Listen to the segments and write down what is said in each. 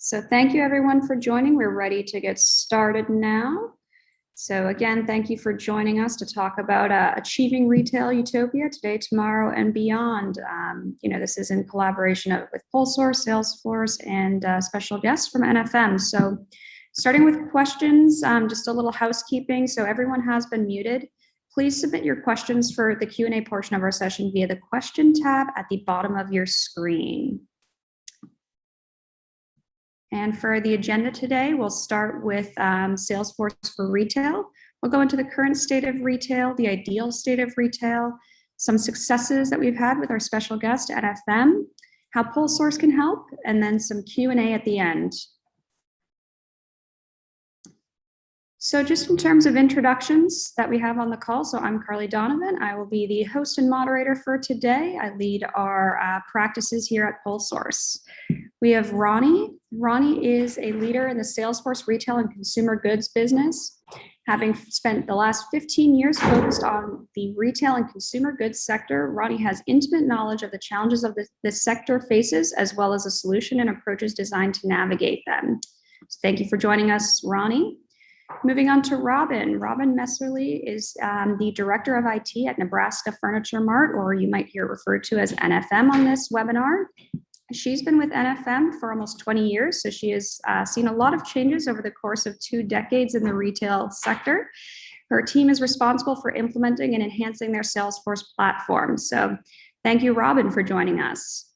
So thank you everyone for joining. We're ready to get started now. So again, thank you for joining us to talk about achieving retail utopia today, tomorrow, and beyond. This is in collaboration with PolSource, Salesforce, and special guests from NFM. So starting with questions, just a little housekeeping. So everyone has been muted. Please submit your questions for the Q&A portion of our session via the question tab at the bottom of your screen. And for the agenda today, we'll start with Salesforce for retail. We'll go into the current state of retail, the ideal state of retail, some successes that we've had with our special guest at NFM, how PolSource can help, and then some Q&A at the end. So just in terms of introductions that we have on the call, so I'm Carly Donovan. I will be the host and moderator for today. I lead our practices here at PolSource. We have Ronnie. Ronnie is a leader in the Salesforce retail and consumer goods business, having spent the last 15 years focused on the retail and consumer goods sector. Ronnie has intimate knowledge of the challenges of this sector faces, as well as a solution and approaches designed to navigate them. So thank you for joining us, Ronnie. Moving on to Robin. Robin Messerly is the Director of IT at Nebraska Furniture Mart, or you might hear referred to as NFM on this webinar. She's been with NFM for almost 20 years, so she has seen a lot of changes over the course of 2 decades in the retail sector. Her team is responsible for implementing and enhancing their Salesforce platform. So thank you, Robin, for joining us.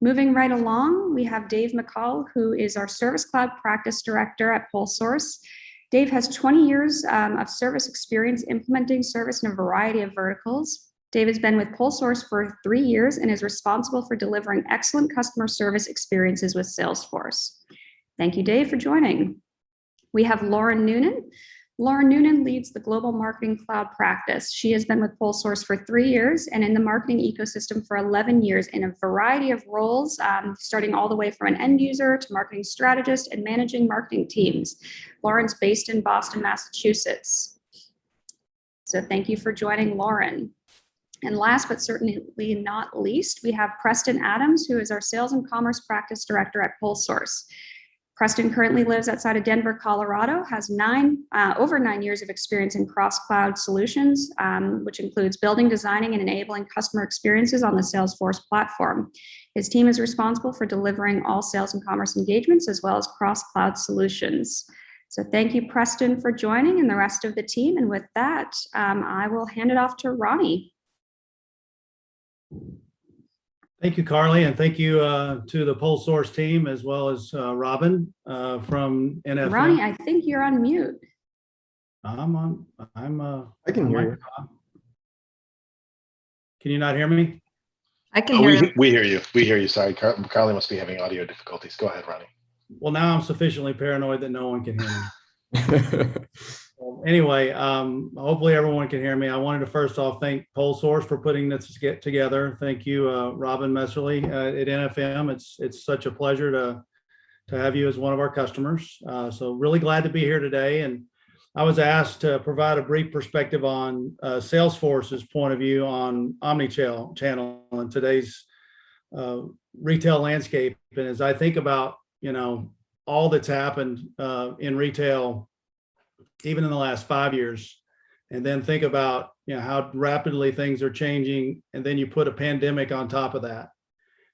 Moving right along, we have Dave McCall, who is our Service Cloud Practice Director at PolSource. Dave has 20 years of service experience implementing service in a variety of verticals. Dave has been with PolSource for 3 years and is responsible for delivering excellent customer service experiences with Salesforce. Thank you, Dave, for joining. We have Lauren Noonan. Lauren Noonan leads the Global Marketing Cloud practice. She has been with PolSource for 3 years and in the marketing ecosystem for 11 years in a variety of roles, starting all the way from an end user to marketing strategist and managing marketing teams. Lauren's based in Boston, Massachusetts. So thank you for joining, Lauren. And last but certainly not least, we have Preston Adams, who is our Sales and Commerce Practice Director at PolSource. Preston currently lives outside of Denver, Colorado, has over 9 years of experience in cross-cloud solutions, which includes building, designing, and enabling customer experiences on the Salesforce platform. His team is responsible for delivering all sales and commerce engagements, as well as cross-cloud solutions. So thank you, Preston, for joining and the rest of the team. And with that, I will hand it off to Ronnie. Thank you, Carly, and thank you to the PolSource team, as well as Robin from NFM. Ronnie, I think you're on mute. I can hear you. Can you not hear me? I can hear you. We hear you. We hear you. Sorry, Carly must be having audio difficulties. Go ahead, Ronnie. Well, now I'm sufficiently paranoid that no one can hear me. Anyway, hopefully everyone can hear me. I wanted to first off thank PolSource for putting this together. Thank you, Robin Messerly at NFM. It's such a pleasure to have you as one of our customers. So really glad to be here today. And I was asked to provide a brief perspective on Salesforce's point of view on omnichannel in today's retail landscape. And as I think about all that's happened in retail, even in the last 5 years, and then think about how rapidly things are changing, and then you put a pandemic on top of that.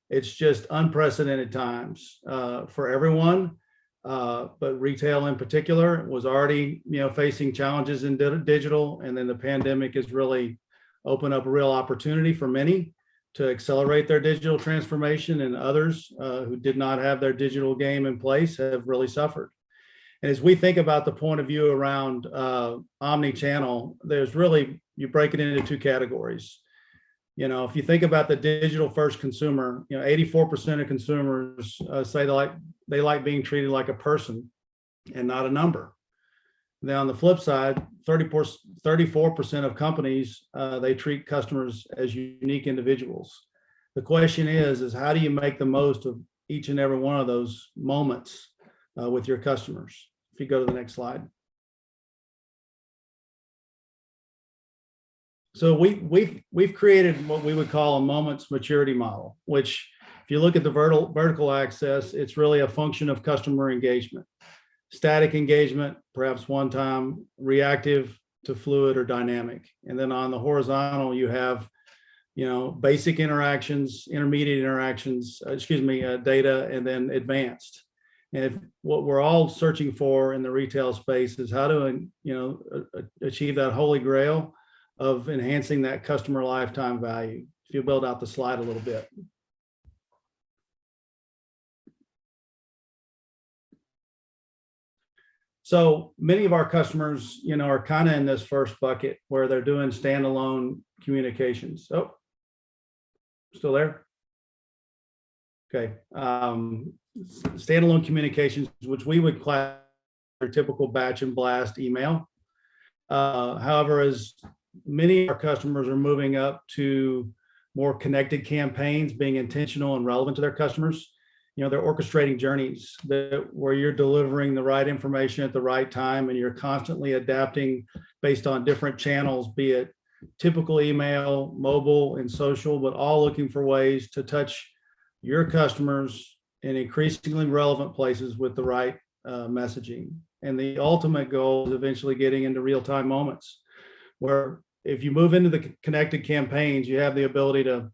It's just unprecedented times for everyone, but retail in particular was already facing challenges in digital, and then the pandemic has really opened up a real opportunity for many to accelerate their digital transformation, and others who did not have their digital game in place have really suffered. And as we think about the point of view around omni-channel, there's really, you break it into 2 categories. If you think about the digital first consumer, 84% of consumers say they like being treated like a person and not a number. Then on the flip side, 34% of companies, they treat customers as unique individuals. The question is how do you make the most of each and every one of those moments with your customers? If you go to the next slide. So we've created what we would call a moments maturity model, which If you look at the vertical axis, it's really a function of customer engagement. Static engagement, perhaps one time, reactive to fluid or dynamic. And then on the horizontal, you have, basic interactions, intermediate interactions, data, and then advanced. And what we're all searching for in the retail space is how to, achieve that holy grail of enhancing that customer lifetime value. If you build out the slide a little bit. So many of our customers, are kind of in this first bucket where they're doing standalone communications. Oh, still there? Okay. Standalone communications, which we would class as typical batch and blast email. However, as many of our customers are moving up to more connected campaigns, being intentional and relevant to their customers, they're orchestrating journeys where you're delivering the right information at the right time, and you're constantly adapting based on different channels, be it typical email, mobile, and social, but all looking for ways to touch your customers in increasingly relevant places with the right messaging. And the ultimate goal is eventually getting into real-time moments where if you move into the connected campaigns, you have the ability to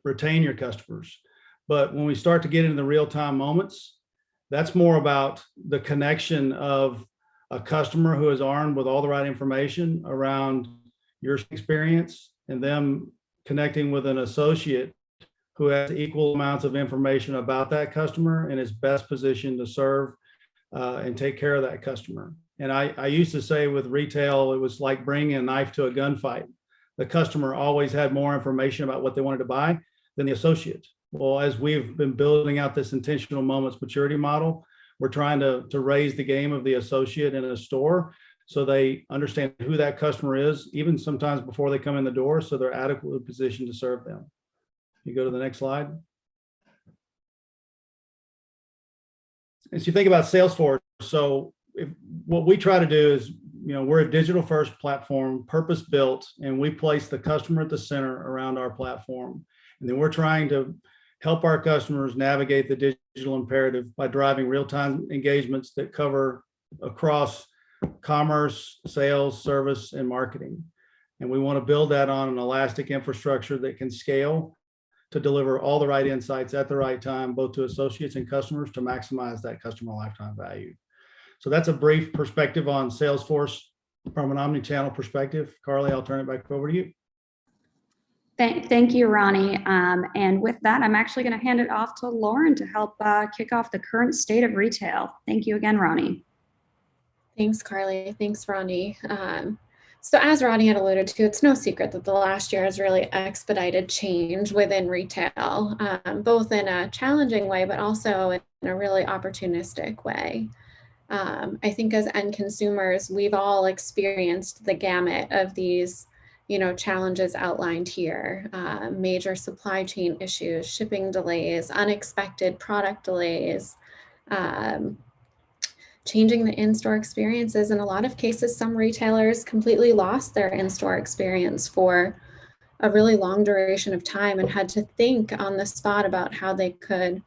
retain your customers. But when we start to get into the real-time moments, that's more about the connection of a customer who is armed with all the right information around your experience, and them connecting with an associate who has equal amounts of information about that customer and is best positioned to serve and take care of that customer. And I used to say with retail, it was like bringing a knife to a gunfight. The customer always had more information about what they wanted to buy than the associate. Well, as we've been building out this intentional moments maturity model, we're trying to raise the game of the associate in a store so they understand who that customer is, even sometimes before they come in the door, so they're adequately positioned to serve them. You go to the next slide. As you think about Salesforce, so what we try to do is, we're a digital first platform, purpose built, and we place the customer at the center around our platform. And then we're trying to help our customers navigate the digital imperative by driving real-time engagements that cover across commerce, sales, service, and marketing. And we want to build that on an elastic infrastructure that can scale to deliver all the right insights at the right time, both to associates and customers, to maximize that customer lifetime value. So that's a brief perspective on Salesforce from an omni-channel perspective. Carly, I'll turn it back over to you. Thank you, Ronnie. And with that, I'm actually going to hand it off to Lauren to help kick off the current state of retail. Thank you again, Ronnie. Thanks, Carly. Thanks, Ronnie. So as Ronnie had alluded to, it's no secret that the last year has really expedited change within retail, both in a challenging way, but also in a really opportunistic way. I think as end consumers, we've all experienced the gamut of these challenges outlined here, major supply chain issues, shipping delays, unexpected product delays, changing the in-store experiences. In a lot of cases, some retailers completely lost their in-store experience for a really long duration of time and had to think on the spot about how they could,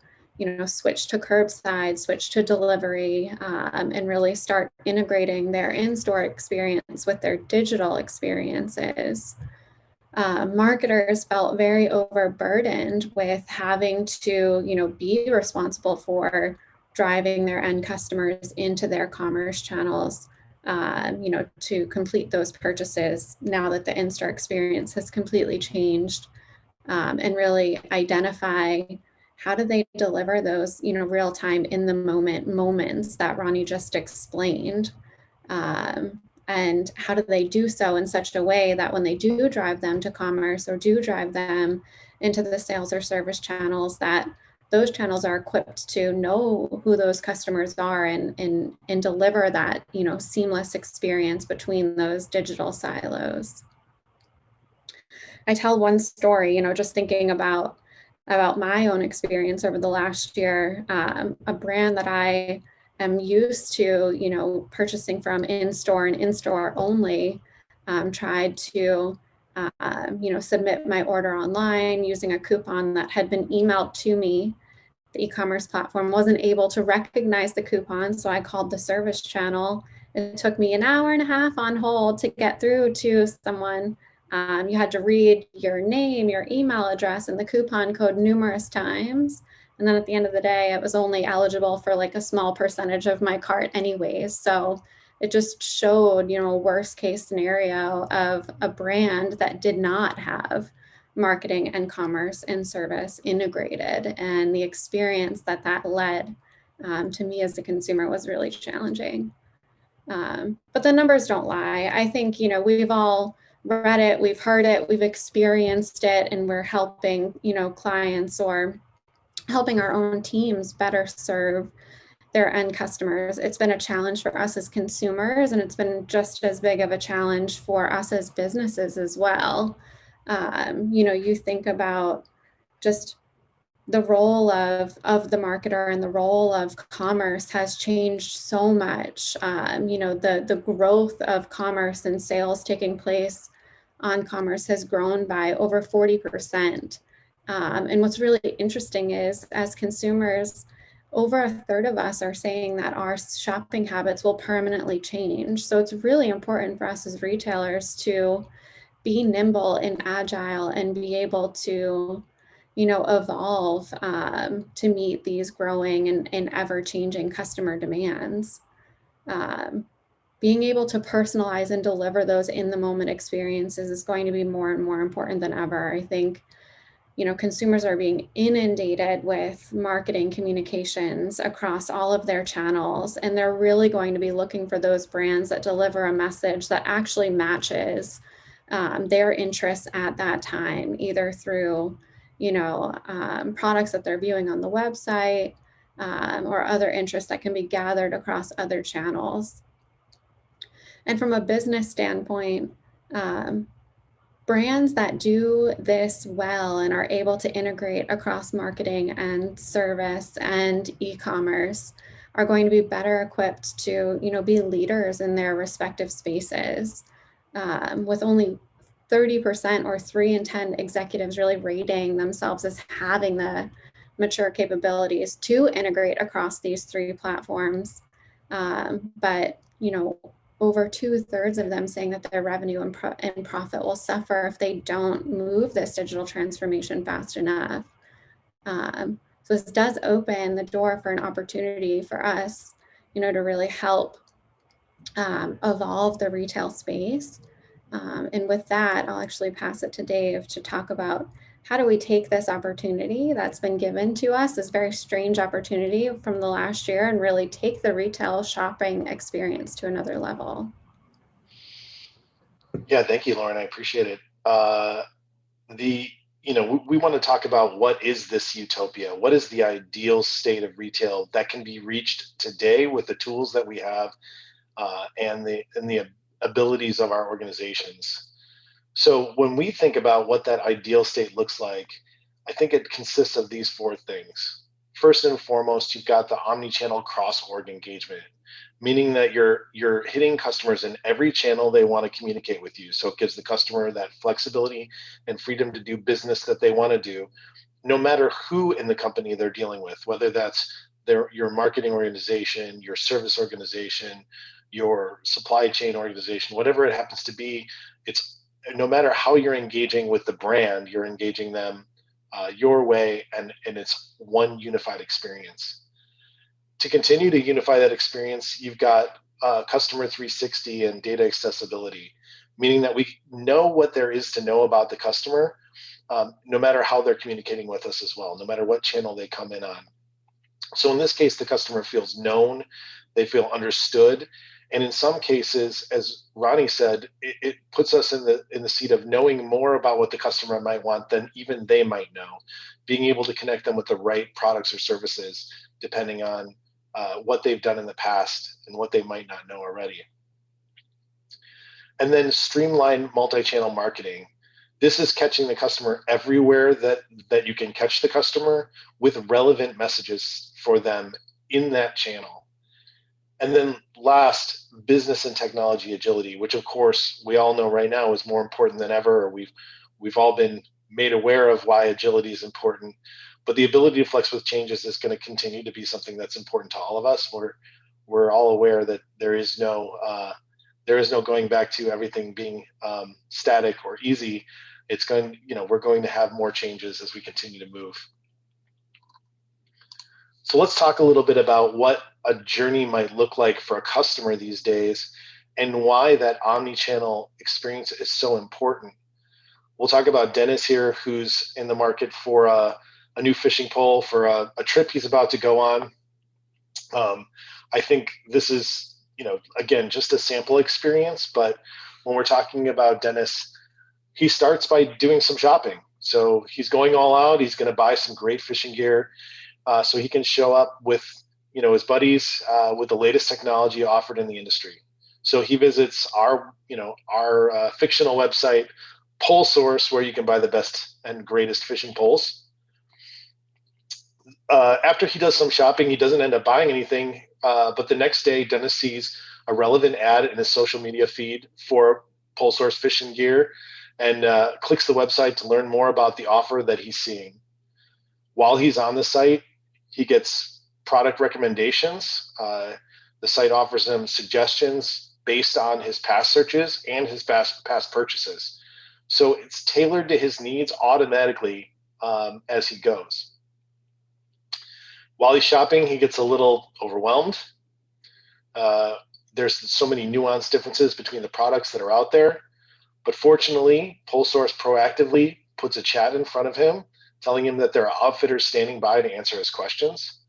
switch to curbside, switch to delivery, and really start integrating their in-store experience with their digital experiences. Marketers felt very overburdened with having to, be responsible for driving their end customers into their commerce channels, to complete those purchases now that the in-store experience has completely changed, and really identify how do they deliver those, real-time in the moment moments that Ronnie just explained, and how do they do so in such a way that when they do drive them to commerce or do drive them into the sales or service channels, that those channels are equipped to know who those customers are and deliver that, seamless experience between those digital silos. I tell one story, just thinking about my own experience over the last year. A brand that I am used to, purchasing from in-store and in-store only, tried to submit my order online using a coupon that had been emailed to me. The e-commerce platform wasn't able to recognize the coupon, so I called the service channel. It took me an hour and a half on hold to get through to someone. You had to read your name, your email address, and the coupon code numerous times. And then at the end of the day, it was only eligible for like a small percentage of my cart anyways. So it just showed, a worst case scenario of a brand that did not have marketing and commerce and service integrated. And the experience that led to me as a consumer was really challenging. But the numbers don't lie. I think, we've all read it, we've heard it, we've experienced it, and we're helping, clients or helping our own teams better serve their end customers. It's been a challenge for us as consumers, and it's been just as big of a challenge for us as businesses as well. You think about just the role of the marketer and the role of commerce has changed so much. The growth of commerce and sales taking place on commerce has grown by over 40%. And what's really interesting is, as consumers, over a third of us are saying that our shopping habits will permanently change. So it's really important for us as retailers to be nimble and agile and be able to, evolve to meet these growing and ever-changing customer demands. Being able to personalize and deliver those in-the-moment experiences is going to be more and more important than ever. I think, consumers are being inundated with marketing communications across all of their channels, and they're really going to be looking for those brands that deliver a message that actually matches their interests at that time, either through, products that they're viewing on the website or other interests that can be gathered across other channels. And from a business standpoint, brands that do this well and are able to integrate across marketing and service and e-commerce are going to be better equipped to, be leaders in their respective spaces. With only 30% or 3 in 10 executives really rating themselves as having the mature capabilities to integrate across these 3 platforms. But, over 2/3 of them saying that their revenue and profit will suffer if they don't move this digital transformation fast enough. So this does open the door for an opportunity for us, to really help evolve the retail space. And with that, I'll actually pass it to Dave to talk about how do we take this opportunity that's been given to us, this very strange opportunity from the last year, and really take the retail shopping experience to another level. Yeah, thank you, Lauren. I appreciate it. We want to talk about what is this utopia? What is the ideal state of retail that can be reached today with the tools that we have and the abilities of our organizations? So when we think about what that ideal state looks like, I think it consists of these 4 things. First and foremost, you've got the omni-channel cross-org engagement, meaning that you're hitting customers in every channel they want to communicate with you. So it gives the customer that flexibility and freedom to do business that they want to do, no matter who in the company they're dealing with, whether that's your marketing organization, your service organization, your supply chain organization, whatever it happens to be. It's no matter how you're engaging with the brand, you're engaging them your way, and it's one unified experience. To continue to unify that experience, you've got customer 360 and data accessibility, meaning that we know what there is to know about the customer, no matter how they're communicating with us as well, no matter what channel they come in on. So in this case, the customer feels known, they feel understood. And in some cases, as Ronnie said, it puts us in the seat of knowing more about what the customer might want than even they might know, being able to connect them with the right products or services, depending on what they've done in the past and what they might not know already. And then streamline multi-channel marketing. This is catching the customer everywhere that you can catch the customer with relevant messages for them in that channel. And then last, business and technology agility, which of course we all know right now is more important than ever. Or we've all been made aware of why agility is important, but the ability to flex with changes is going to continue to be something that's important to all of us. We're all aware that there is no going back to everything being static or easy. It's going, we're going to have more changes as we continue to move. So let's talk a little bit about what a journey might look like for a customer these days and why that omni-channel experience is so important. We'll talk about Dennis here, who's in the market for a new fishing pole for a trip he's about to go on. I think this is, again, just a sample experience, but when we're talking about Dennis, he starts by doing some shopping. So he's going all out. He's going to buy some great fishing gear so he can show up with, his buddies with the latest technology offered in the industry. So he visits our fictional website, PolSource, where you can buy the best and greatest fishing poles. After he does some shopping, he doesn't end up buying anything. But the next day, Dennis sees a relevant ad in his social media feed for PolSource fishing gear and clicks the website to learn more about the offer that he's seeing. While he's on the site, he gets product recommendations. The site offers him suggestions based on his past searches and his past purchases. So it's tailored to his needs automatically as he goes. While he's shopping, he gets a little overwhelmed. There's so many nuanced differences between the products that are out there. But fortunately, PolSource proactively puts a chat in front of him, telling him that there are outfitters standing by to answer his questions.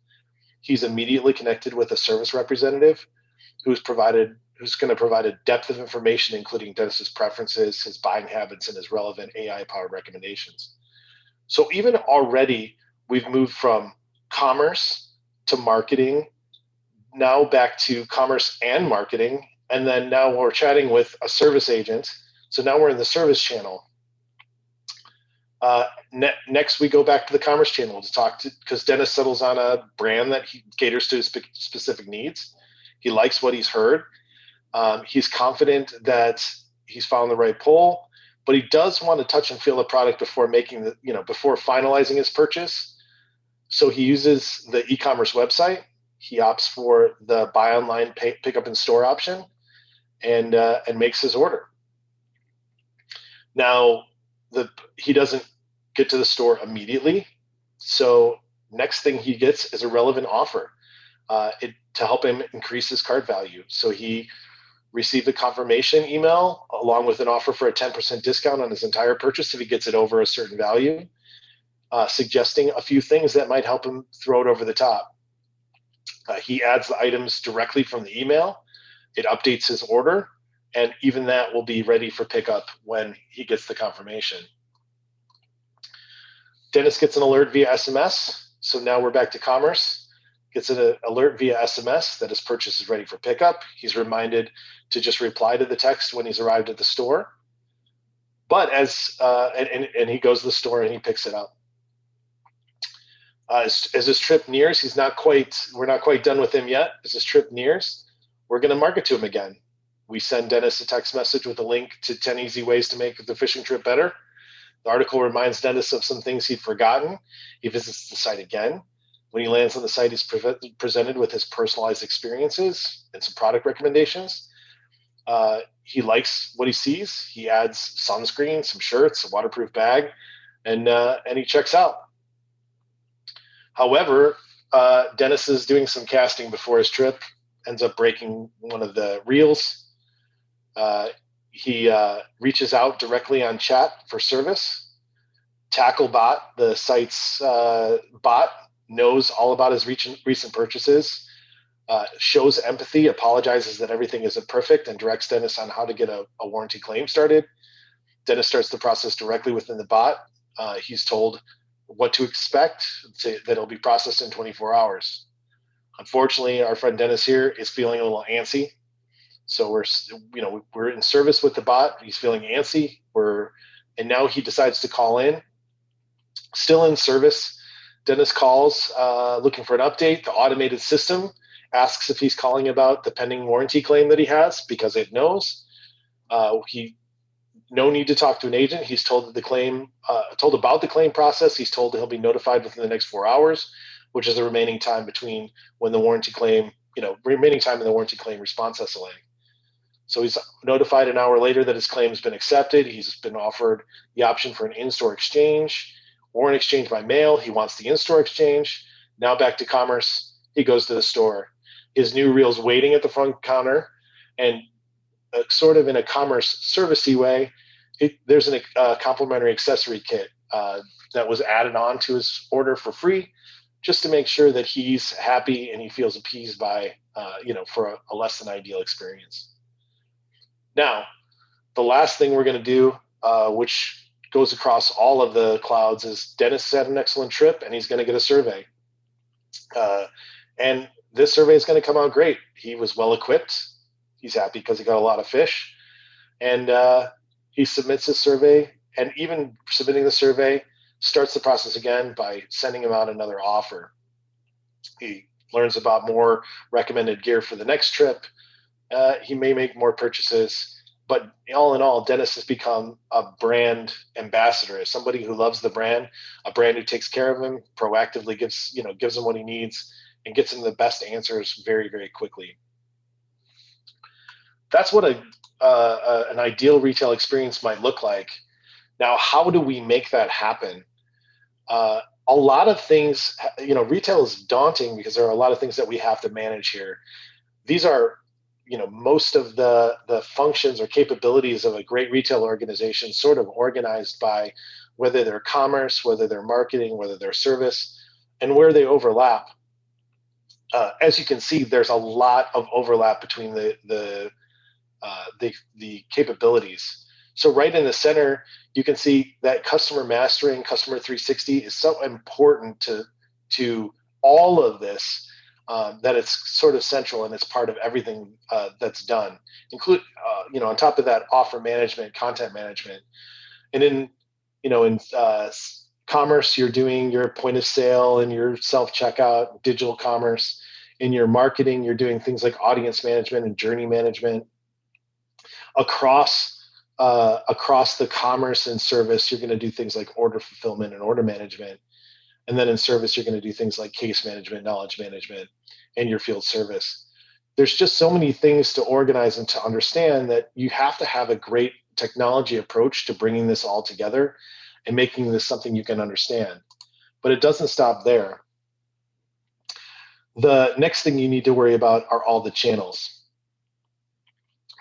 He's immediately connected with a service representative who's going to provide a depth of information, including Dennis's preferences, his buying habits, and his relevant AI-powered recommendations. So even already, we've moved from commerce to marketing, now back to commerce and marketing, and then now we're chatting with a service agent. So now we're in the service channel. Next, we go back to the commerce channel to talk to, because Dennis settles on a brand that he caters to his specific needs. He likes what he's heard. He's confident that he's found the right pole, but he does want to touch and feel the product before before finalizing his purchase. So he uses the e-commerce website. He opts for the buy online, pick up in store option, and makes his order. Now, he doesn't get to the store immediately. So next thing he gets is a relevant offer to help him increase his cart value. So he received a confirmation email along with an offer for a 10% discount on his entire purchase if he gets it over a certain value, suggesting a few things that might help him throw it over the top. He adds the items directly from the email. It updates his order, and even that will be ready for pickup when he gets the confirmation. Dennis gets an alert via SMS. So now we're back to commerce. Gets an alert via SMS that his purchase is ready for pickup. He's reminded to just reply to the text when he's arrived at the store. But and he goes to the store and he picks it up. As his trip nears, we're not quite done with him yet. As his trip nears, we're going to market to him again. We send Dennis a text message with a link to 10 easy ways to make the fishing trip better. The article reminds Dennis of some things he'd forgotten. He visits the site again. When he lands on the site, he's presented with his personalized experiences and some product recommendations. He likes what he sees. He adds sunscreen, some shirts, a waterproof bag, and he checks out. However, Dennis is doing some casting before his trip, ends up breaking one of the reels. He reaches out directly on chat for service. TackleBot, the site's bot, knows all about his recent purchases, shows empathy, apologizes that everything isn't perfect, and directs Dennis on how to get a warranty claim started. Dennis starts the process directly within the bot. He's told what to expect, that it'll be processed in 24 hours. Unfortunately, our friend Dennis here is feeling a little antsy. So we're in service with the bot. He's feeling antsy. And now he decides to call in. Still in service, Dennis calls looking for an update. The automated system asks if he's calling about the pending warranty claim that he has because it knows. No need to talk to an agent. He's told told about the claim process. He's told that he'll be notified within the next 4 hours, which is the remaining time between when the warranty claim, remaining time in the warranty claim response SLA. So he's notified an hour later that his claim has been accepted. He's been offered the option for an in-store exchange or an exchange by mail. He wants the in-store exchange. Now back to commerce. He goes to the store. His new reel's waiting at the front counter, and sort of in a commerce servicey way, there's a complimentary accessory kit that was added on to his order for free, just to make sure that he's happy and he feels appeased by, for a less than ideal experience. Now, the last thing we're going to do, which goes across all of the clouds, is Dennis had an excellent trip and he's going to get a survey. And this survey is going to come out great. He was well equipped. He's happy because he got a lot of fish. And he submits his survey, and even submitting the survey starts the process again by sending him out another offer. He learns about more recommended gear for the next trip. He may make more purchases, but all in all, Dennis has become a brand ambassador, somebody who loves the brand, a brand who takes care of him, proactively gives him what he needs, and gets him the best answers very, very quickly. That's what an ideal retail experience might look like. Now, how do we make that happen? A lot of things, retail is daunting because there are a lot of things that we have to manage here. These are, most of the functions or capabilities of a great retail organization sort of organized by whether they're commerce, whether they're marketing, whether they're service, and where they overlap. As you can see, there's a lot of overlap between the capabilities. So right in the center, you can see that customer mastering, customer 360 is so important to all of this, that it's sort of central and it's part of everything that's done. Include, on top of that, offer management, content management, and in commerce, you're doing your point of sale and your self-checkout, digital commerce. In your marketing, you're doing things like audience management and journey management. Across the commerce and service, you're going to do things like order fulfillment and order management. And then in service, you're going to do things like case management, knowledge management, and your field service. There's just so many things to organize and to understand that you have to have a great technology approach to bringing this all together and making this something you can understand. But it doesn't stop there. The next thing you need to worry about are all the channels.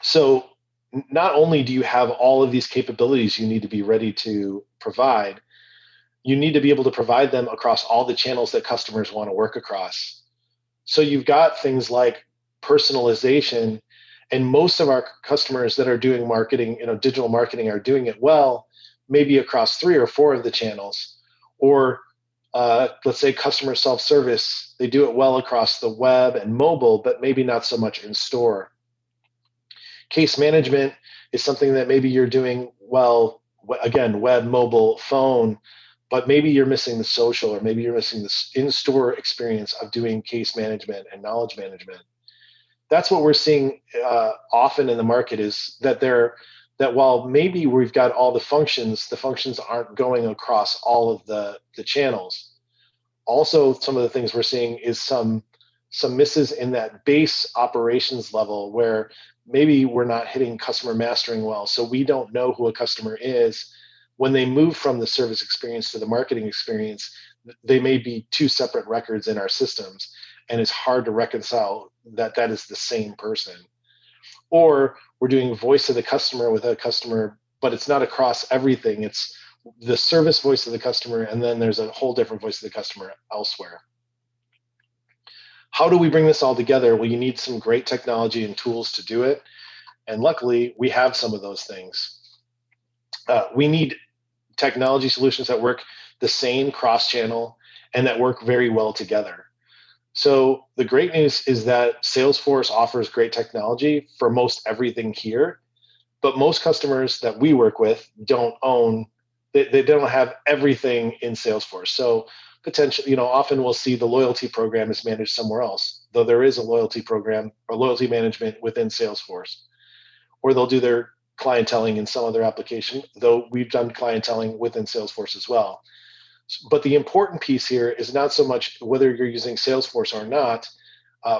So not only do you have all of these capabilities you need to be ready to provide, you need to be able to provide them across all the channels that customers want to work across. So you've got things like personalization, and most of our customers that are doing marketing, digital marketing, are doing it well, maybe across 3 or 4 of the channels. Or let's say customer self-service, they do it well across the web and mobile, but maybe not so much in store. Case management is something that maybe you're doing well, again, web, mobile, phone, but maybe you're missing the social, or maybe you're missing this in-store experience of doing case management and knowledge management. That's what we're seeing often in the market, is that while maybe we've got all the functions aren't going across all of the channels. Also, some of the things we're seeing is some misses in that base operations level, where maybe we're not hitting customer mastering well. So we don't know who a customer is. When they move from the service experience to the marketing experience, they may be 2 separate records in our systems, and it's hard to reconcile that is the same person. Or we're doing voice of the customer with a customer, but it's not across everything. It's the service voice of the customer, and then there's a whole different voice of the customer elsewhere. How do we bring this all together? Well, you need some great technology and tools to do it. And luckily, we have some of those things. We need technology solutions that work the same cross-channel and that work very well together. So the great news is that Salesforce offers great technology for most everything here, but most customers that we work with don't own, they don't have everything in Salesforce. So potentially, often we'll see the loyalty program is managed somewhere else. though there is a loyalty program or loyalty management within Salesforce, or they'll do their clienteling in some other application, though we've done clienteling within Salesforce as well. But the important piece here is not so much whether you're using Salesforce or not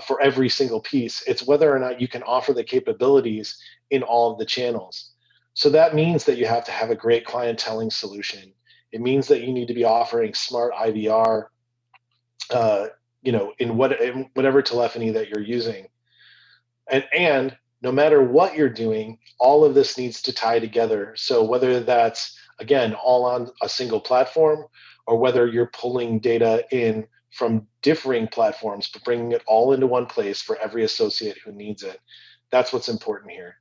for every single piece. It's whether or not you can offer the capabilities in all of the channels. So that means that you have to have a great clienteling solution. It means that you need to be offering smart IVR, in whatever telephony that you're using. And no matter what you're doing, all of this needs to tie together. So whether that's, again, all on a single platform, or whether you're pulling data in from differing platforms, but bringing it all into one place for every associate who needs it, that's what's important here.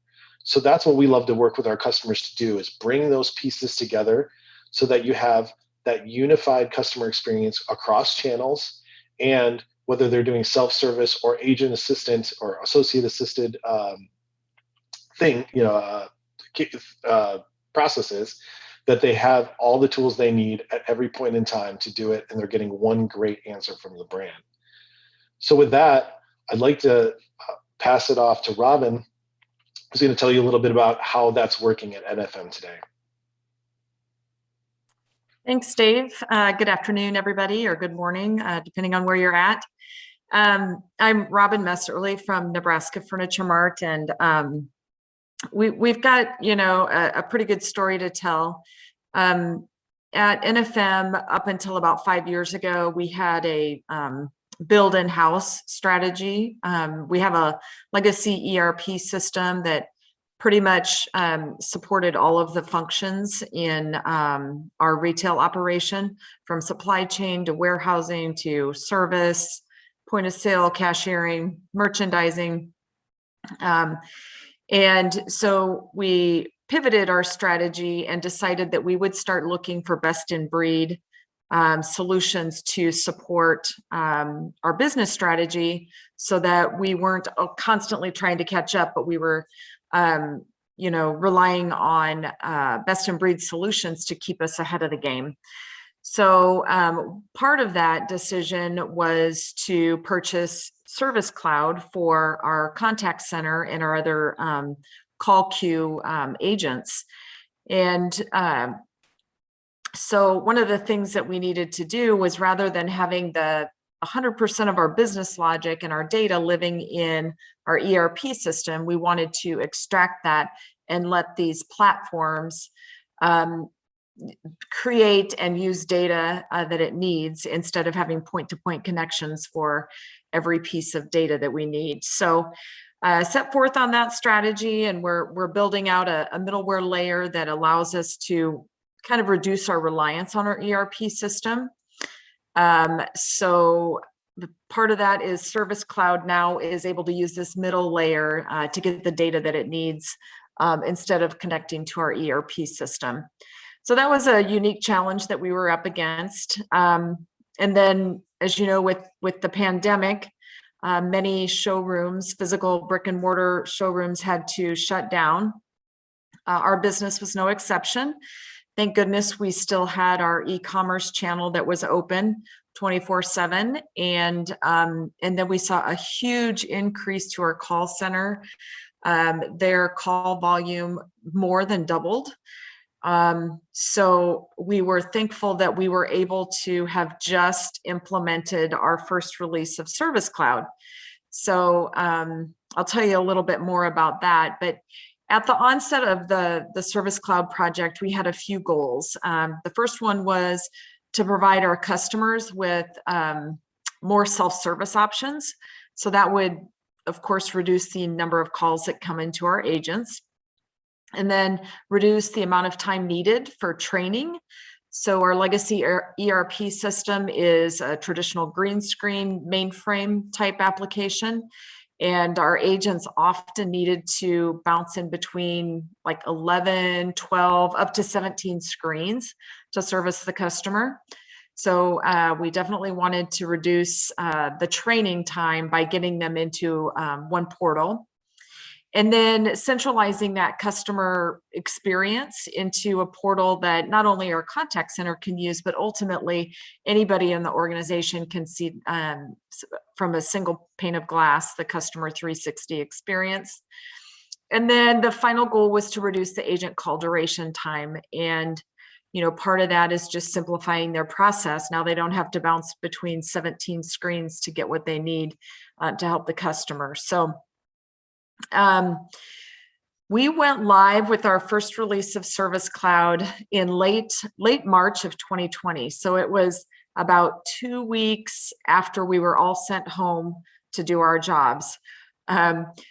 So that's what we love to work with our customers to do, is bring those pieces together so that you have that unified customer experience across channels, and whether they're doing self-service or agent assistant or associate assisted processes, that they have all the tools they need at every point in time to do it, and they're getting one great answer from the brand. So with that, I'd like to pass it off to Robin, who's going to tell you a little bit about how that's working at NFM today. Thanks, Dave. Good afternoon, everybody, or good morning, depending on where you're at. I'm Robin Messerly from Nebraska Furniture Mart, and we've got, a pretty good story to tell. At NFM, up until about 5 years ago, we had a build in-house strategy. We have a legacy ERP system that pretty much supported all of the functions in our retail operation, from supply chain to warehousing to service, point of sale, cashiering, merchandising. And so we pivoted our strategy and decided that we would start looking for best in breed solutions to support our business strategy, so that we weren't constantly trying to catch up, but we were relying on best in breed solutions to keep us ahead of the game. So part of that decision was to purchase Service Cloud for our contact center and our other call queue agents. And so one of the things that we needed to do was, rather than having the 100% of our business logic and our data living in our ERP system, we wanted to extract that and let these platforms create and use data that it needs, instead of having point-to-point connections for every piece of data that we need. So set forth on that strategy, and we're building out a middleware layer that allows us to kind of reduce our reliance on our ERP system. So part of that is Service Cloud now is able to use this middle layer to get the data that it needs, instead of connecting to our ERP system. So that was a unique challenge that we were up against. And then, as you know, with the pandemic, many showrooms, physical brick and mortar showrooms, had to shut down. Our business was no exception. Thank goodness we still had our e-commerce channel that was open 24/7. And then we saw a huge increase to our call center. Their call volume more than doubled. So we were thankful that we were able to have just implemented our first release of Service Cloud. So I'll tell you a little bit more about that. But at the onset of the Service Cloud project, we had a few goals. The first one was to provide our customers with more self-service options. So that would, of course, reduce the number of calls that come into our agents, and then reduce the amount of time needed for training. So our legacy ERP system is a traditional green screen mainframe type application. And our agents often needed to bounce in between like 11, 12, up to 17 screens to service the customer. So we definitely wanted to reduce the training time by getting them into one portal. And then centralizing that customer experience into a portal that not only our contact center can use, but ultimately anybody in the organization can see from a single pane of glass, the customer 360 experience. And then the final goal was to reduce the agent call duration time. And, part of that is just simplifying their process. Now they don't have to bounce between 17 screens to get what they need to help the customer. So we went live with our first release of Service Cloud in late March of 2020. So it was about 2 weeks after we were all sent home to do our jobs.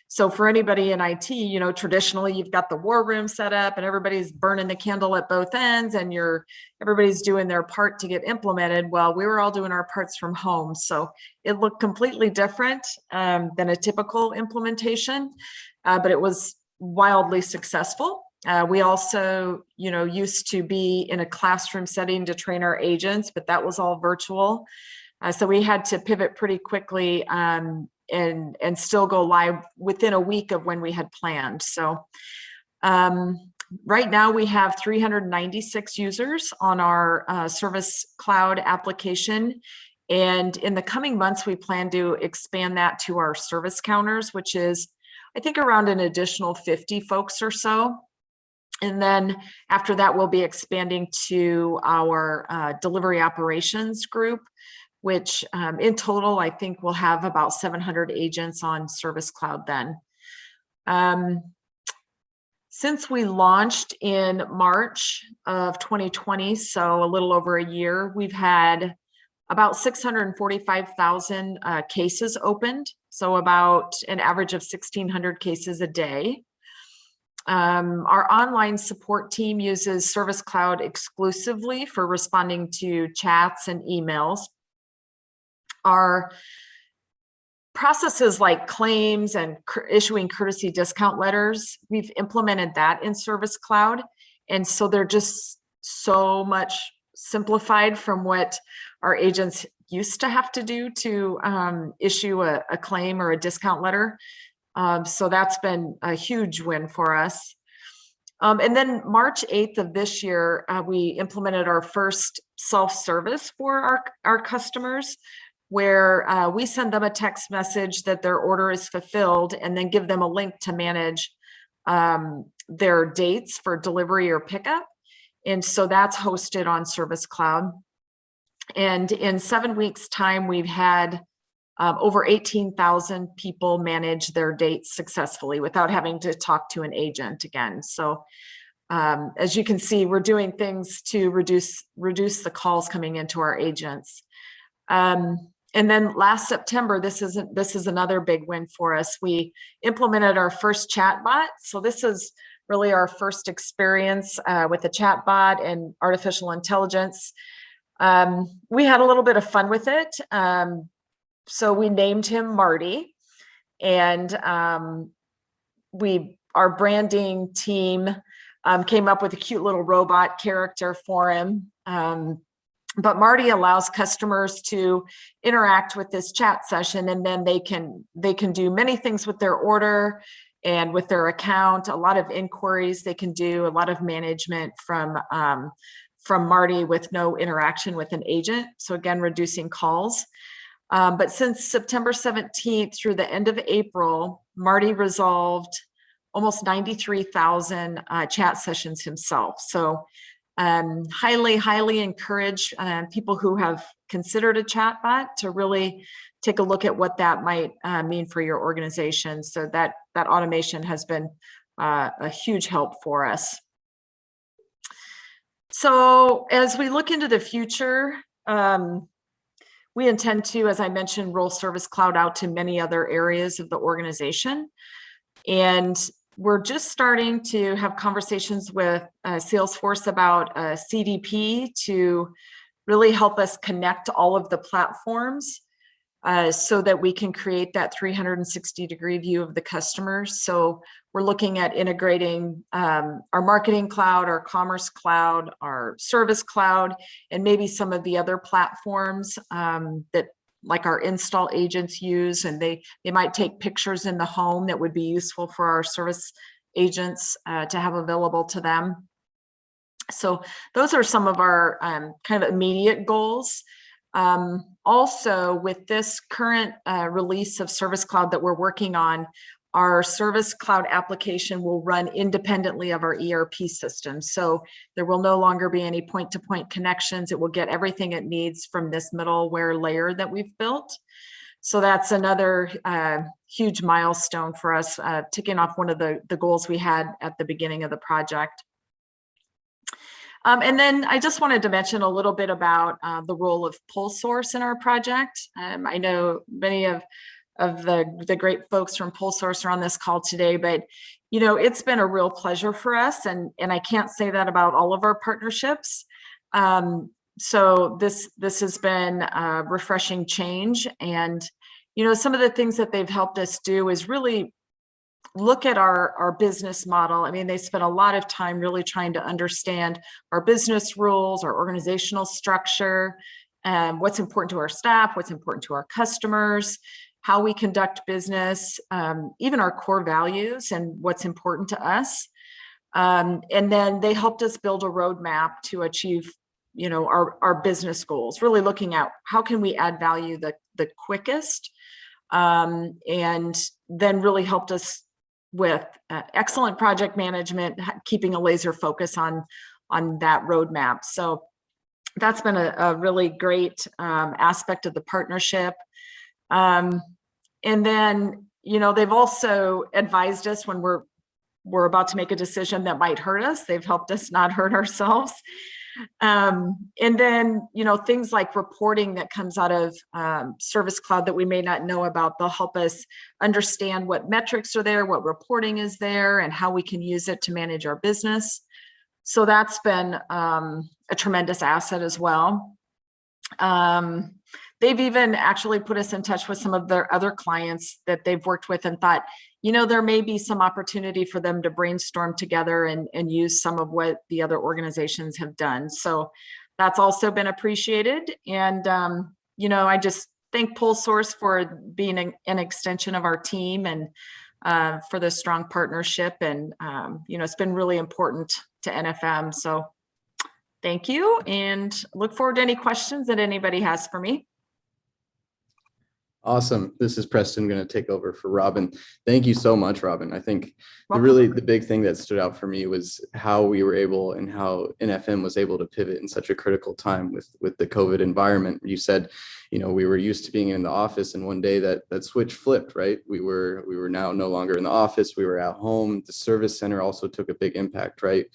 So for anybody in IT, traditionally you've got the war room set up and everybody's burning the candle at both ends and everybody's doing their part to get implemented. Well, we were all doing our parts from home. So it looked completely different than a typical implementation, but it was wildly successful. We also, used to be in a classroom setting to train our agents, but that was all virtual. So we had to pivot pretty quickly and still go live within a week of when we had planned. So right now we have 396 users on our Service Cloud application. And in the coming months, we plan to expand that to our service counters, which is, I think, around an additional 50 folks or so. And then after that, we'll be expanding to our delivery operations group, which in total, I think we'll have about 700 agents on Service Cloud then. Since we launched in March of 2020, so a little over a year, we've had about 645,000 cases opened, so about an average of 1,600 cases a day. Our online support team uses Service Cloud exclusively for responding to chats and emails. Our processes like claims and issuing courtesy discount letters, we've implemented that in Service Cloud. And so they're just so much simplified from what our agents used to have to do to issue a claim or a discount letter. So that's been a huge win for us. And then March 8th of this year, we implemented our first self-service for our customers, where we send them a text message that their order is fulfilled and then give them a link to manage their dates for delivery or pickup. And so that's hosted on Service Cloud. And in 7 weeks' time, we've had over 18,000 people manage their dates successfully without having to talk to an agent again. So as you can see, we're doing things to reduce the calls coming into our agents. And then last September, this is another big win for us. We implemented our first chatbot. So this is really our first experience with a chatbot and artificial intelligence. We had a little bit of fun with it. So we named him Marty, and our branding team came up with a cute little robot character for him. But Marty allows customers to interact with this chat session, and then they can do many things with their order and with their account. A lot of inquiries they can do, a lot of management from Marty with no interaction with an agent. So again, reducing calls. But since September 17th through the end of April, Marty resolved almost 93,000 chat sessions himself. So highly encourage people who have considered a chatbot to really take a look at what that might mean for your organization. So that automation has been a huge help for us. So as we look into the future, we intend to, as I mentioned, roll Service Cloud out to many other areas of the organization. And we're just starting to have conversations with Salesforce about a CDP to really help us connect all of the platforms so that we can create that 360-degree view of the customer. So we're looking at integrating our marketing cloud, our commerce cloud, our service cloud, and maybe some of the other platforms that like our install agents use, and they might take pictures in the home that would be useful for our service agents to have available to them. So those are some of our kind of immediate goals. Also, with this current release of Service Cloud that we're working on, our Service Cloud application will run independently of our ERP system. So there will no longer be any point-to-point connections. It will get everything it needs from this middleware layer that we've built. So that's another huge milestone for us, ticking off one of the goals we had at the beginning of the project. And then I just wanted to mention a little bit about the role of PolSource in our project. I know many of the great folks from PolSource are on this call today, but you know, it's been a real pleasure for us, and I can't say that about all of our partnerships. So this has been a refreshing change, and you know, some of the things that they've helped us do is really look at our business model. I mean, they spent a lot of time really trying to understand our business rules, our organizational structure, what's important to our staff, what's important to our customers, how we conduct business, even our core values and what's important to us. And then they helped us build a roadmap to achieve, you know, our business goals, really looking at how can we add value the quickest, and then really helped us with excellent project management, keeping a laser focus on that roadmap. So that's been a really great aspect of the partnership. And then, you know, they've also advised us when we're about to make a decision that might hurt us. They've helped us not hurt ourselves. And then, you know, things like reporting that comes out of Service Cloud that we may not know about, they'll help us understand what metrics are there, what reporting is there, and how we can use it to manage our business. So that's been a tremendous asset as well. They've even actually put us in touch with some of their other clients that they've worked with and thought, you know, there may be some opportunity for them to brainstorm together and use some of what the other organizations have done. So that's also been appreciated. And, you know, I just thank PolSource for being an extension of our team and for the strong partnership. And, you know, it's been really important to NFM. So thank you, and look forward to any questions that anybody has for me. Awesome. This is Preston going to take over for Robin. Thank you so much, Robin. I think the big thing that stood out for me was how we were able and how NFM was able to pivot in such a critical time with the COVID environment. You said, you know, we were used to being in the office, and one day that switch flipped, right? We were now no longer in the office. We were at home. The service center also took a big impact, right?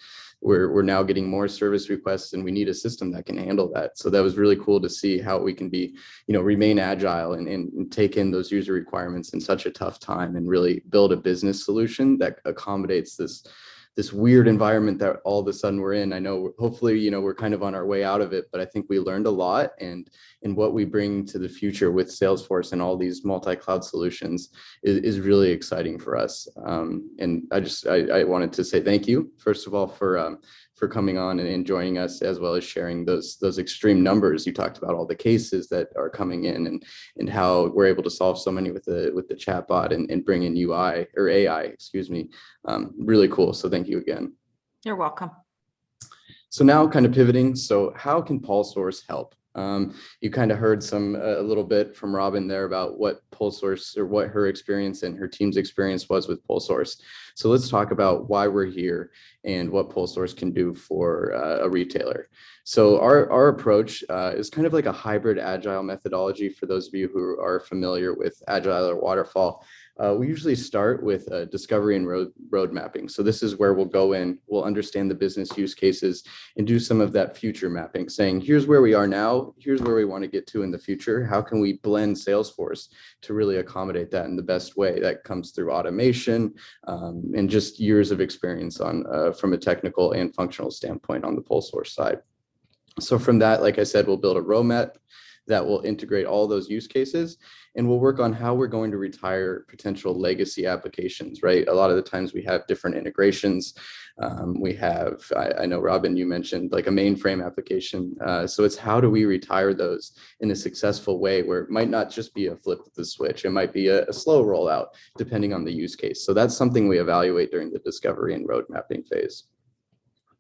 We're now getting more service requests, and we need a system that can handle that. So that was really cool to see how we can be, you know, remain agile and take in those user requirements in such a tough time and really build a business solution that accommodates this weird environment that all of a sudden we're in. I know hopefully, you know, we're kind of on our way out of it, but I think we learned a lot, and what we bring to the future with Salesforce and all these multi-cloud solutions is really exciting for us. And I wanted to say thank you, first of all, for coming on and joining us, as well as sharing those extreme numbers. You talked about all the cases that are coming in and how we're able to solve so many with the chatbot and bring in UI or AI, excuse me. Really cool. So thank you again. You're welcome. So now kind of pivoting. So how can PolSource help? You kind of heard a little bit from Robin there about what PolSource, or what her experience and her team's experience was with PolSource. So let's talk about why we're here and what PolSource can do for a retailer. So our approach is kind of like a hybrid agile methodology. For those of you who are familiar with agile or waterfall, we usually start with discovery and road mapping. So this is where we'll go in, we'll understand the business use cases and do some of that future mapping, saying, here's where we are now, here's where we want to get to in the future. How can we blend Salesforce to really accommodate that in the best way? That comes through automation and just years of experience on from a technical and functional standpoint on the PolSource side. So from that, like I said, we'll build a roadmap that will integrate all those use cases. And we'll work on how we're going to retire potential legacy applications, right? A lot of the times we have different integrations. We have, I know, Robin, you mentioned like a mainframe application. So it's how do we retire those in a successful way where it might not just be a flip of the switch. It might be a slow rollout depending on the use case. So that's something we evaluate during the discovery and road mapping phase.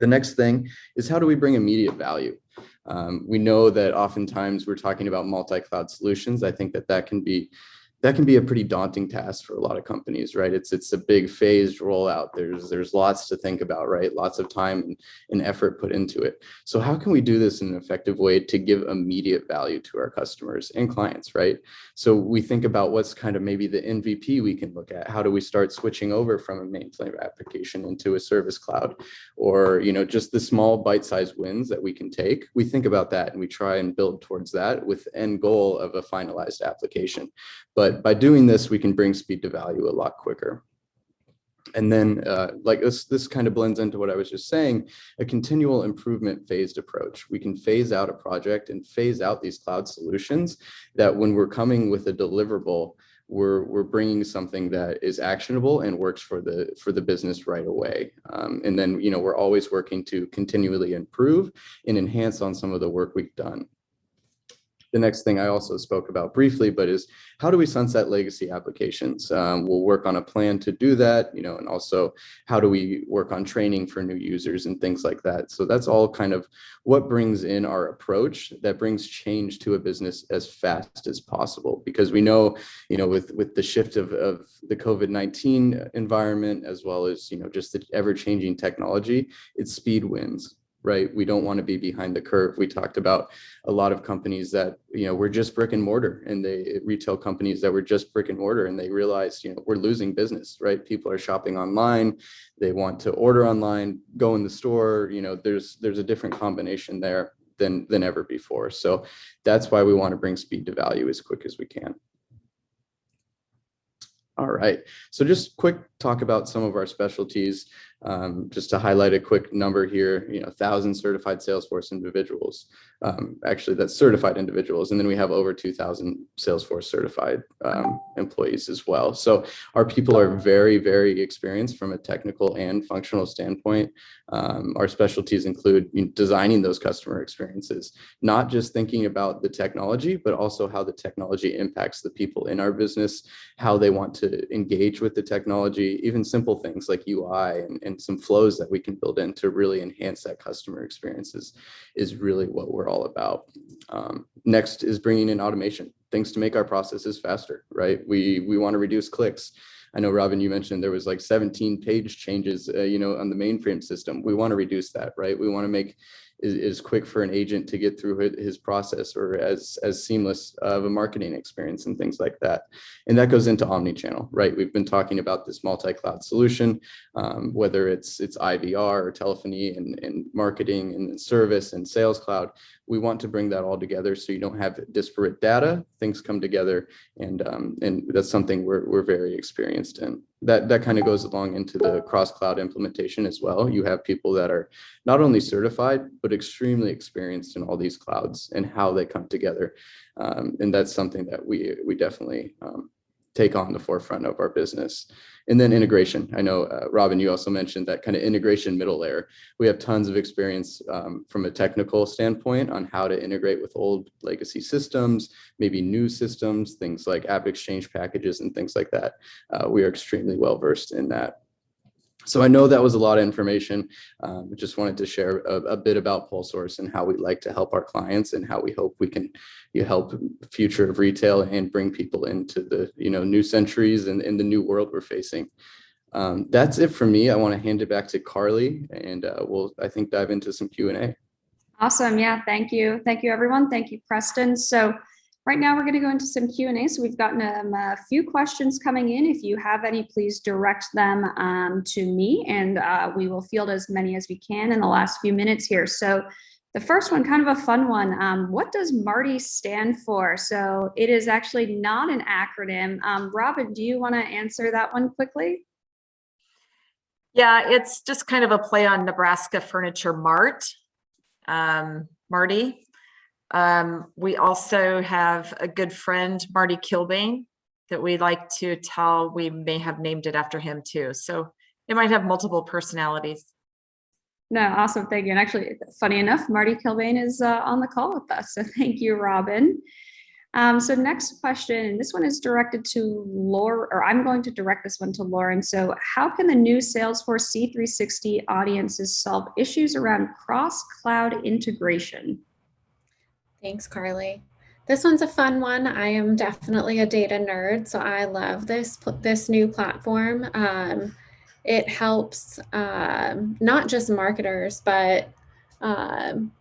The next thing is how do we bring immediate value? We know that oftentimes we're talking about multi-cloud solutions. I think that can be a pretty daunting task for a lot of companies, right? It's a big phased rollout. There's lots to think about, right? Lots of time and effort put into it. So how can we do this in an effective way to give immediate value to our customers and clients, right? So we think about what's kind of maybe the MVP we can look at. How do we start switching over from a mainframe application into a service cloud, or just the small bite-sized wins that we can take? We think about that and we try and build towards that with the end goal of a finalized application. But by doing this, we can bring speed to value a lot quicker. And then like this kind of blends into what I was just saying, a continual improvement phased approach. We can phase out a project and phase out these cloud solutions that when we're coming with a deliverable, we're bringing something that is actionable and works for the business right away. And then, we're always working to continually improve and enhance on some of the work we've done. The next thing I also spoke about briefly, but is how do we sunset legacy applications? We'll work on a plan to do that, and also how do we work on training for new users and things like that. So that's all kind of what brings in our approach that brings change to a business as fast as possible. Because we know, with the shift of the COVID-19 environment, as well as, just the ever-changing technology, it's speed wins. Right? We don't want to be behind the curve. We talked about a lot of companies that, were just brick and mortar, and retail companies that were just brick and mortar, and they realized, we're losing business, right? People are shopping online. They want to order online, go in the store. There's a different combination there than ever before. So that's why we want to bring speed to value as quick as we can. All right, so just quick talk about some of our specialties. Just to highlight a quick number here, 1,000 certified Salesforce individuals. Actually, that's certified individuals. And then we have over 2,000 Salesforce certified employees as well. So our people are very, very experienced from a technical and functional standpoint. Our specialties include designing those customer experiences, not just thinking about the technology, but also how the technology impacts the people in our business, how they want to engage with the technology, even simple things like UI and some flows that we can build in to really enhance that customer experiences is really what we're all about. Next is bringing in automation, things to make our processes faster, right? We want to reduce clicks. I know, Robin, you mentioned there was like 17 page changes, on the mainframe system. We want to reduce that, right? We want to make is quick for an agent to get through his process, or as seamless of a marketing experience and things like that. And that goes into omnichannel, right? We've been talking about this multi-cloud solution, whether it's IVR or telephony and marketing and service and sales cloud. We want to bring that all together so you don't have disparate data. Things come together, and that's something we're very experienced in. That kind of goes along into the cross-cloud implementation as well. You have people that are not only certified, but extremely experienced in all these clouds and how they come together. And that's something that we definitely take on the forefront of our business. And then integration. I know, Robin, you also mentioned that kind of integration middle layer. We have tons of experience from a technical standpoint on how to integrate with old legacy systems, maybe new systems, things like app exchange packages and things like that. We are extremely well versed in that. So I know that was a lot of information. Just wanted to share a bit about PolSource and how we like to help our clients and how we hope we can help the future of retail and bring people into the new centuries and in the new world we're facing. That's it for me. I want to hand it back to Carly, and we'll, I think, dive into some Q&A. Awesome. Yeah. Thank you. Thank you, everyone. Thank you, Preston. So right now we're going to go into some Q&A. So we've gotten a few questions coming in. If you have any, please direct them to me, and we will field as many as we can in the last few minutes here. So the first one, kind of a fun one. What does MARTY stand for? So it is actually not an acronym. Robin, do you want to answer that one quickly? Yeah, it's just kind of a play on Nebraska Furniture Mart, MARTY. We also have a good friend, Marty Kilbane, that we like to tell we may have named it after him too. So it might have multiple personalities. No, awesome. Thank you. And actually, funny enough, Marty Kilbane is on the call with us. So thank you, Robin. So next question, this one is directed to Laura, or I'm going to direct this one to Lauren. So how can the new Salesforce C360 audiences solve issues around cross-cloud integration? Thanks, Carly. This one's a fun one. I am definitely a data nerd, so I love this new platform. It helps not just marketers, but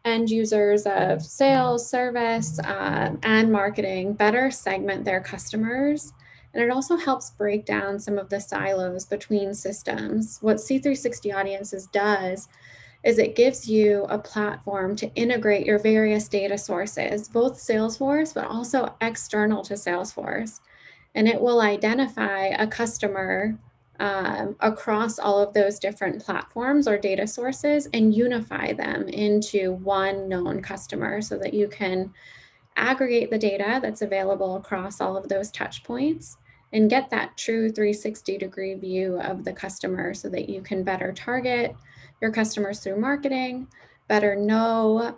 end users of sales, service, and marketing better segment their customers. And it also helps break down some of the silos between systems. What C360 Audiences does is it gives you a platform to integrate your various data sources, both Salesforce, but also external to Salesforce. And it will identify a customer across all of those different platforms or data sources and unify them into one known customer so that you can aggregate the data that's available across all of those touch points and get that true 360-degree view of the customer so that you can better target your customers through marketing, better know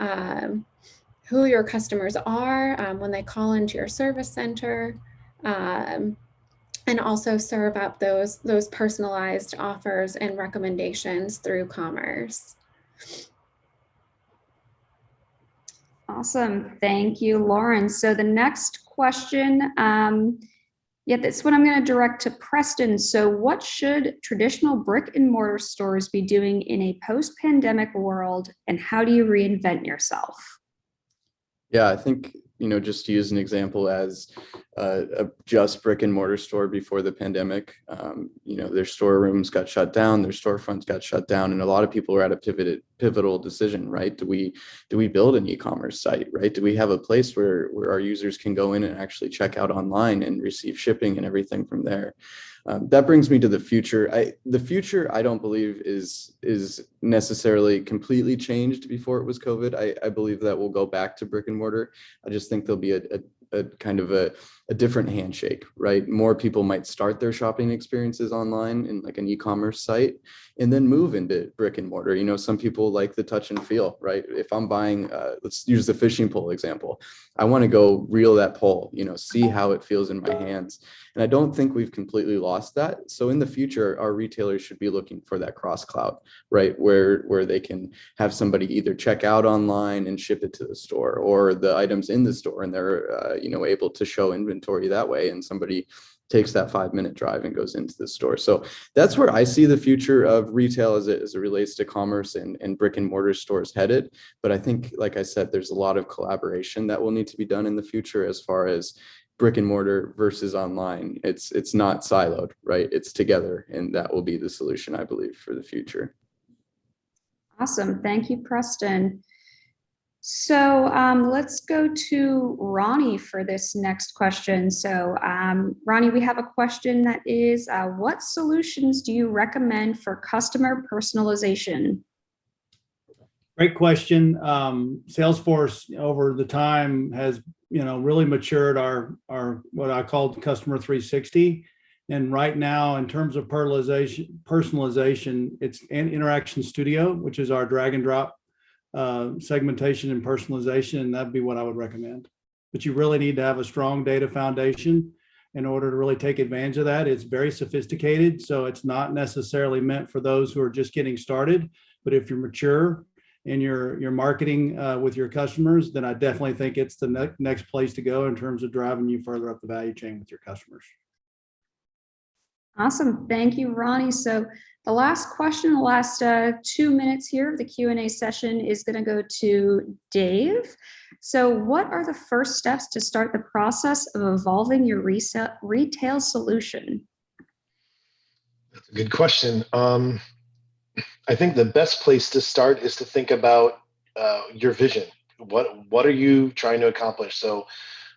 who your customers are when they call into your service center, and also serve up those personalized offers and recommendations through commerce. Awesome. Thank you, Lauren. So the next question, this one I'm going to direct to Preston. So what should traditional brick and mortar stores be doing in a post-pandemic world, and how do you reinvent yourself? Yeah, I think, just to use an example as a just brick and mortar store before the pandemic, their storerooms got shut down, their storefronts got shut down, and a lot of people were at a pivotal decision, right? Do we build an e-commerce site, right? Do we have a place where our users can go in and actually check out online and receive shipping and everything from there? That brings me to the future. The future, I don't believe is necessarily completely changed before it was COVID. I believe that we'll go back to brick and mortar. I just think there'll be a kind of a different handshake, right? More people might start their shopping experiences online in like an e-commerce site and then move into brick and mortar. Some people like the touch and feel, right? If I'm buying, let's use the fishing pole example. I want to go reel that pole, see how it feels in my hands. And I don't think we've completely lost that. So in the future, our retailers should be looking for that cross cloud, right? Where they can have somebody either check out online and ship it to the store, or the items in the store and they're, able to show inventory that way. And somebody takes that 5-minute drive and goes into the store. So that's where I see the future of retail as it relates to commerce and brick and mortar stores headed. But I think, like I said, there's a lot of collaboration that will need to be done in the future as far as brick and mortar versus online. It's not siloed, right? It's together, and that will be the solution, I believe, for the future. Awesome. Thank you, Preston. So let's go to Ronnie for this next question. So Ronnie, we have a question that is, what solutions do you recommend for customer personalization? Great question. Salesforce over the time has, really matured our what I call customer 360. And right now, in terms of personalization, it's an Interaction Studio, which is our drag and drop segmentation and personalization, and that'd be what I would recommend. But you really need to have a strong data foundation in order to really take advantage of that. It's very sophisticated, so it's not necessarily meant for those who are just getting started. But if you're mature in your marketing with your customers, then I definitely think it's the next place to go in terms of driving you further up the value chain with your customers. Awesome. Thank you, Ronnie. So the last question, the last 2 minutes here of the Q&A session is going to go to Dave. So what are the first steps to start the process of evolving your retail solution? That's a good question. I think the best place to start is to think about your vision. What are you trying to accomplish? So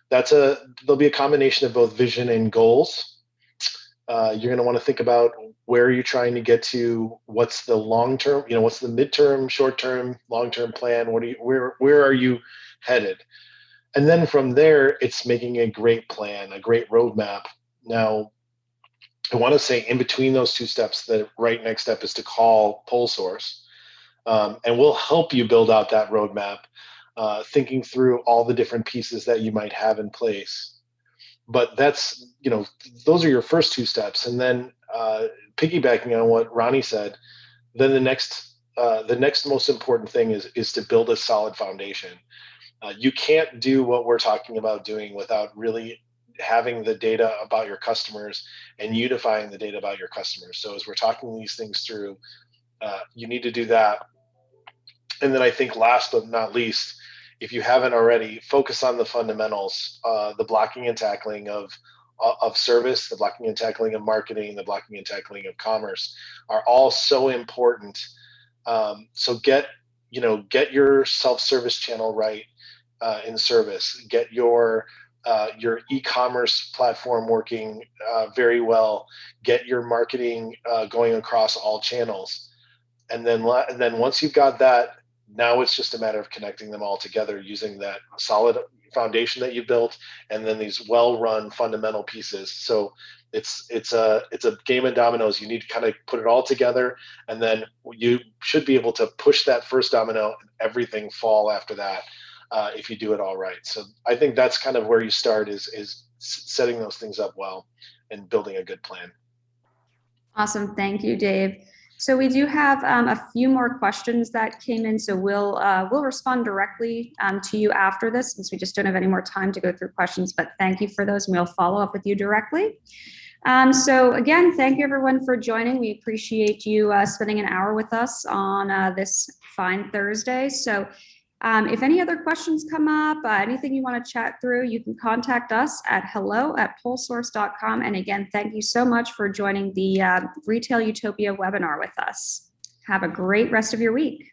there'll be a combination of both vision and goals. You're going to want to think about where you're trying to get to, what's the long term, what's the midterm, short term, long term plan, where are you headed. And then from there, it's making a great plan, a great roadmap. Now, I want to say in between those two steps, the right next step is to call PolSource, and we'll help you build out that roadmap, thinking through all the different pieces that you might have in place. But that's, those are your first two steps. And then piggybacking on what Ronnie said, then the next most important thing is to build a solid foundation. You can't do what we're talking about doing without really having the data about your customers and unifying the data about your customers. So as we're talking these things through, you need to do that. And then I think last but not least, if you haven't already, focus on the fundamentals, the blocking and tackling of service, the blocking and tackling of marketing, the blocking and tackling of commerce are all so important. So get your self-service channel right in service. Get your e-commerce platform working very well. Get your marketing going across all channels. And then once you've got that, now it's just a matter of connecting them all together using that solid foundation that you built, and then these well-run fundamental pieces. So it's a game of dominoes. You need to kind of put it all together, and then you should be able to push that first domino and everything fall after that if you do it all right. So I think that's kind of where you start is setting those things up well and building a good plan. Awesome. Thank you, Dave. So we do have a few more questions that came in, so we'll respond directly to you after this, since we just don't have any more time to go through questions, but thank you for those, and we'll follow up with you directly. So again, thank you everyone for joining. We appreciate you spending an hour with us on this fine Thursday. So if any other questions come up, anything you want to chat through, you can contact us at hello@polsource.com. And again, thank you so much for joining the Retail Utopia webinar with us. Have a great rest of your week.